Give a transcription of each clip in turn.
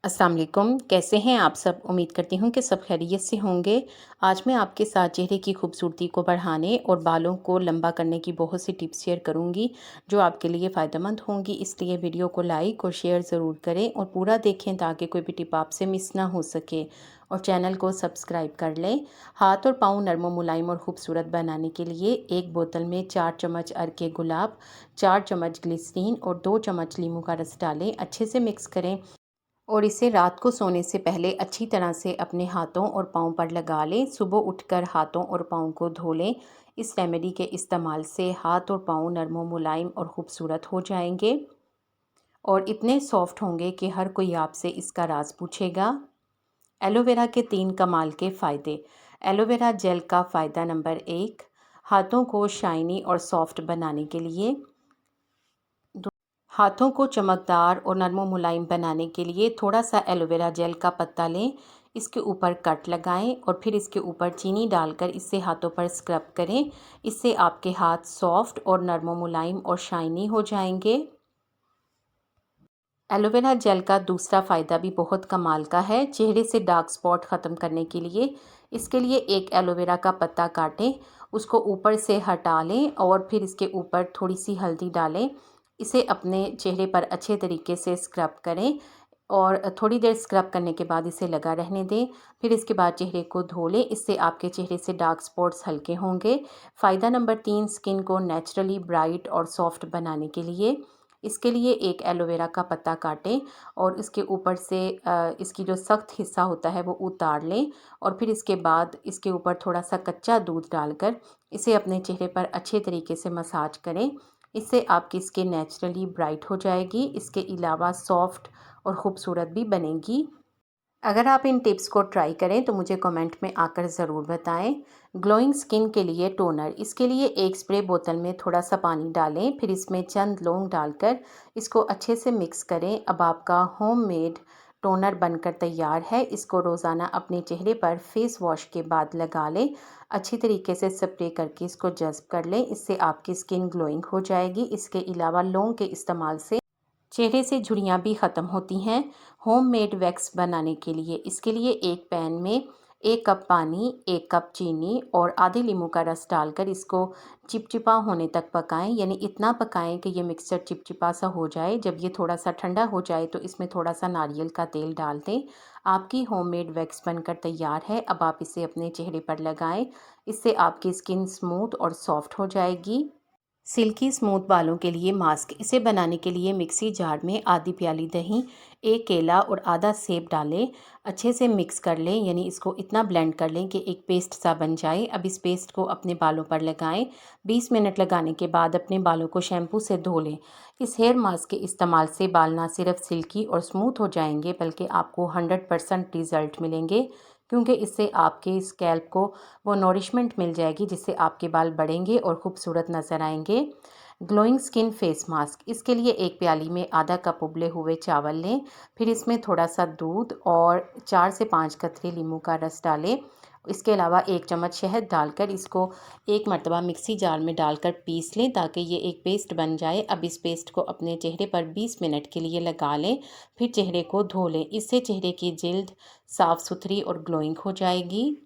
अस्सलाम वालेकुम। कैसे हैं आप सब? उम्मीद करती हूँ कि सब खैरियत से होंगे। आज मैं आपके साथ चेहरे की खूबसूरती को बढ़ाने और बालों को लंबा करने की बहुत सी टिप्स शेयर करूँगी, जो आपके लिए फ़ायदेमंद होंगी। इसलिए वीडियो को लाइक और शेयर ज़रूर करें और पूरा देखें ताकि कोई भी टिप आपसे मिस ना हो सके। और चैनल को सब्सक्राइब कर लें। हाथ और पाँव नरम व मुलायम और ख़ूबसूरत बनाने के लिए एक बोतल में 4 चम्मच अर्के गुलाब, 4 चम्मच ग्लिसरीन और 2 चम्मच नींबू का रस डालें। अच्छे से मिक्स करें और इसे रात को सोने से पहले अच्छी तरह से अपने हाथों और पाँव पर लगा लें। सुबह उठकर हाथों और पाँव को धो लें। इस रेमेडी के इस्तेमाल से हाथ और पाँव नरम मुलायम और ख़ूबसूरत हो जाएंगे और इतने सॉफ्ट होंगे कि हर कोई आपसे इसका राज पूछेगा। एलोवेरा के 3 कमाल के फ़ायदे। एलोवेरा जेल का फ़ायदा नंबर 1, हाथों को शाइनी और सॉफ्ट बनाने के लिए। हाथों को चमकदार और नरम मुलायम बनाने के लिए थोड़ा सा एलोवेरा जेल का पत्ता लें, इसके ऊपर कट लगाएं और फिर इसके ऊपर चीनी डालकर इससे हाथों पर स्क्रब करें। इससे आपके हाथ सॉफ्ट और नरम मुलायम और शाइनी हो जाएंगे। एलोवेरा जेल का दूसरा फ़ायदा भी बहुत कमाल का है, चेहरे से डार्क स्पॉट ख़त्म करने के लिए। इसके लिए एक एलोवेरा का पत्ता काटें, उसको ऊपर से हटा लें और फिर इसके ऊपर थोड़ी सी हल्दी डालें। इसे अपने चेहरे पर अच्छे तरीके से स्क्रब करें और थोड़ी देर स्क्रब करने के बाद इसे लगा रहने दें। फिर इसके बाद चेहरे को धो लें, इससे आपके चेहरे से डार्क स्पॉट्स हल्के होंगे। फ़ायदा नंबर 3, स्किन को नेचुरली ब्राइट और सॉफ्ट बनाने के लिए। इसके लिए एक एलोवेरा का पत्ता काटें और इसके ऊपर से इसकी जो सख्त हिस्सा होता है वो उतार लें और फिर इसके बाद इसके ऊपर थोड़ा सा कच्चा दूध डालकर इसे अपने चेहरे पर अच्छे तरीके से मसाज करें। इससे आपकी स्किन नेचुरली ब्राइट हो जाएगी। इसके अलावा सॉफ्ट और ख़ूबसूरत भी बनेगी। अगर आप इन टिप्स को ट्राई करें तो मुझे कमेंट में आकर ज़रूर बताएं। ग्लोइंग स्किन के लिए टोनर। इसके लिए एक स्प्रे बोतल में थोड़ा सा पानी डालें, फिर इसमें चंद लौंग डालकर इसको अच्छे से मिक्स करें। अब आपका होममेड टोनर बनकर तैयार है। इसको रोज़ाना अपने चेहरे पर फेस वॉश के बाद लगा लें। अच्छी तरीके से स्प्रे करके इसको जज़्ब कर लें, इससे आपकी स्किन ग्लोइंग हो जाएगी। इसके अलावा लौंग के इस्तेमाल से चेहरे से झुर्रियाँ भी ख़त्म होती हैं। होममेड वैक्स बनाने के लिए इसके लिए एक पैन में 1 कप पानी, 1 कप चीनी और आधे नींबू का रस डालकर इसको चिपचिपा होने तक पकाएं, यानी इतना पकाएं कि ये मिक्सचर चिपचिपा सा हो जाए। जब ये थोड़ा सा ठंडा हो जाए तो इसमें थोड़ा सा नारियल का तेल डाल दें। आपकी होममेड वैक्स बनकर तैयार है। अब आप इसे अपने चेहरे पर लगाएं, इससे आपकी स्किन स्मूथ और सॉफ्ट हो जाएगी। सिल्की स्मूथ बालों के लिए मास्क। इसे बनाने के लिए मिक्सी जार में आधी प्याली दही, 1 केला और आधा सेब डालें। अच्छे से मिक्स कर लें, यानी इसको इतना ब्लेंड कर लें कि एक पेस्ट सा बन जाए। अब इस पेस्ट को अपने बालों पर लगाएं। 20 मिनट लगाने के बाद अपने बालों को शैम्पू से धो लें। इस हेयर मास्क के इस्तेमाल से बाल ना सिर्फ सिल्की और स्मूथ हो जाएंगे बल्कि आपको 100% रिज़ल्ट मिलेंगे, क्योंकि इससे आपके स्कैल्प को वो नॉरिशमेंट मिल जाएगी जिससे आपके बाल बढ़ेंगे और ख़ूबसूरत नज़र आएंगे। Glowing skin face mask. इसके लिए एक प्याली में आधा कप उबले हुए चावल लें, फिर इसमें थोड़ा सा दूध और 4 से 5 कतरे नींबू का रस डालें। इसके अलावा 1 चम्मच शहद डालकर इसको एक मरतबा मिक्सी जार में डालकर पीस लें ताकि ये एक पेस्ट बन जाए। अब इस पेस्ट को अपने चेहरे पर 20 मिनट के लिए लगा लें, फिर चेहरे को धो लें। इससे चेहरे की जिल्द साफ़ सुथरी और ग्लोइंग हो जाएगी।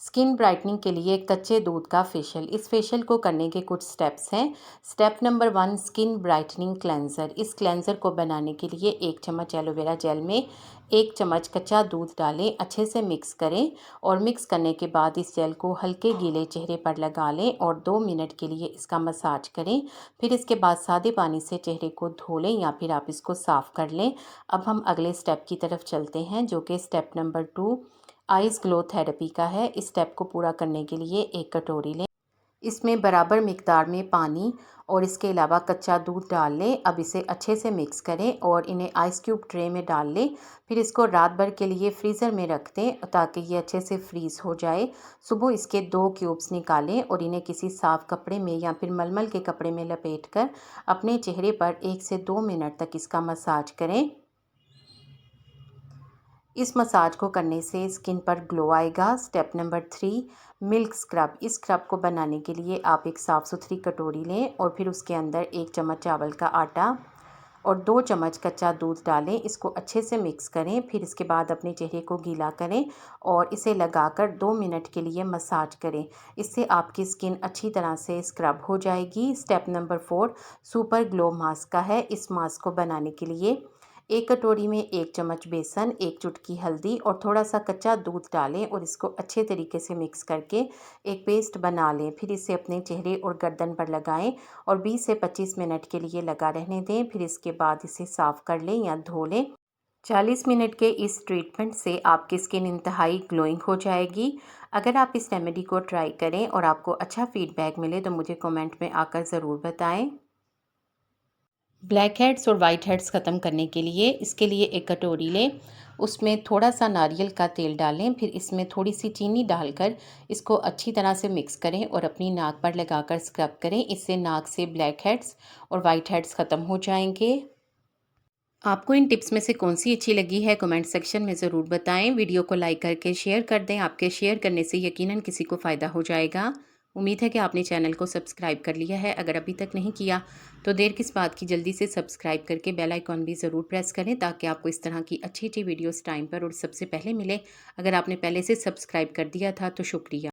स्किन ब्राइटनिंग के लिए कच्चे दूध का फेशियल। इस फेशियल को करने के कुछ स्टेप्स हैं। Step number 1, skin brightening cleanser. इस क्लेंज़र को बनाने के लिए 1 चम्मच एलोवेरा जेल में 1 चम्मच कच्चा दूध डालें, अच्छे से मिक्स करें और मिक्स करने के बाद इस जेल को हल्के गीले चेहरे पर लगा लें और 2 मिनट के लिए इसका मसाज करें। फिर इसके बाद सादे पानी से चेहरे को धो लें या फिर आप इसको साफ़ कर लें। अब हम अगले स्टेप की तरफ चलते हैं, जो कि step number 2 ice glow therapy का है। इस स्टेप को पूरा करने के लिए एक कटोरी लें, इसमें बराबर मिकदार में पानी और इसके अलावा कच्चा दूध डाल लें। अब इसे अच्छे से मिक्स करें और इन्हें आइस क्यूब ट्रे में डाल लें। फिर इसको रात भर के लिए फ्रीज़र में रख दें ताकि ये अच्छे से फ्रीज़ हो जाए। सुबह इसके 2 क्यूब्स निकालें और इन्हें किसी साफ़ कपड़े में या फिर मलमल के कपड़े में लपेटकर अपने चेहरे पर 1 से 2 मिनट तक इसका मसाज करें। इस मसाज को करने से स्किन पर ग्लो आएगा। Step number 3, milk scrub. इस स्क्रब को बनाने के लिए आप एक साफ़ सुथरी कटोरी लें और फिर उसके अंदर 1 चम्मच चावल का आटा, और 2 चम्मच कच्चा दूध डालें। इसको अच्छे से मिक्स करें। फिर इसके बाद अपने चेहरे को गीला करें और इसे लगाकर 2 मिनट के लिए मसाज करें। इससे आपकी स्किन अच्छी तरह से स्क्रब हो जाएगी। Step number 4 super glow mask का है। इस मास्क को बनाने के लिए एक कटोरी में 1 चम्मच बेसन, 1 चुटकी हल्दी और थोड़ा सा कच्चा दूध डालें और इसको अच्छे तरीके से मिक्स करके एक पेस्ट बना लें। फिर इसे अपने चेहरे और गर्दन पर लगाएं और 20 से 25 मिनट के लिए लगा रहने दें। फिर इसके बाद इसे साफ़ कर लें या धो लें। 40 मिनट के इस ट्रीटमेंट से आपकी स्किन इंतहाई ग्लोइंग हो जाएगी। अगर आप इस रेमेडी को ट्राई करें और आपको अच्छा फीडबैक मिले तो मुझे कमेंट में आकर ज़रूर बताएं। ब्लैक हेड्स और वाइट हेड्स ख़त्म करने के लिए इसके लिए एक कटोरी लें, उसमें थोड़ा सा नारियल का तेल डालें। फिर इसमें थोड़ी सी चीनी डालकर इसको अच्छी तरह से मिक्स करें और अपनी नाक पर लगाकर स्क्रब करें। इससे नाक से ब्लैक हेड्स और वाइट हेड्स ख़त्म हो जाएंगे। आपको इन टिप्स में से कौन सी अच्छी लगी है कमेंट सेक्शन में ज़रूर बताएं। वीडियो को लाइक करके शेयर कर दें। आपके शेयर करने से यकीनन किसी को फ़ायदा हो जाएगा। उम्मीद है कि आपने चैनल को सब्सक्राइब कर लिया है। अगर अभी तक नहीं किया तो देर किस बात की, जल्दी से सब्सक्राइब करके बेल आइकॉन भी ज़रूर प्रेस करें ताकि आपको इस तरह की अच्छी अच्छी वीडियोस टाइम पर और सबसे पहले मिले। अगर आपने पहले से सब्सक्राइब कर दिया था तो शुक्रिया।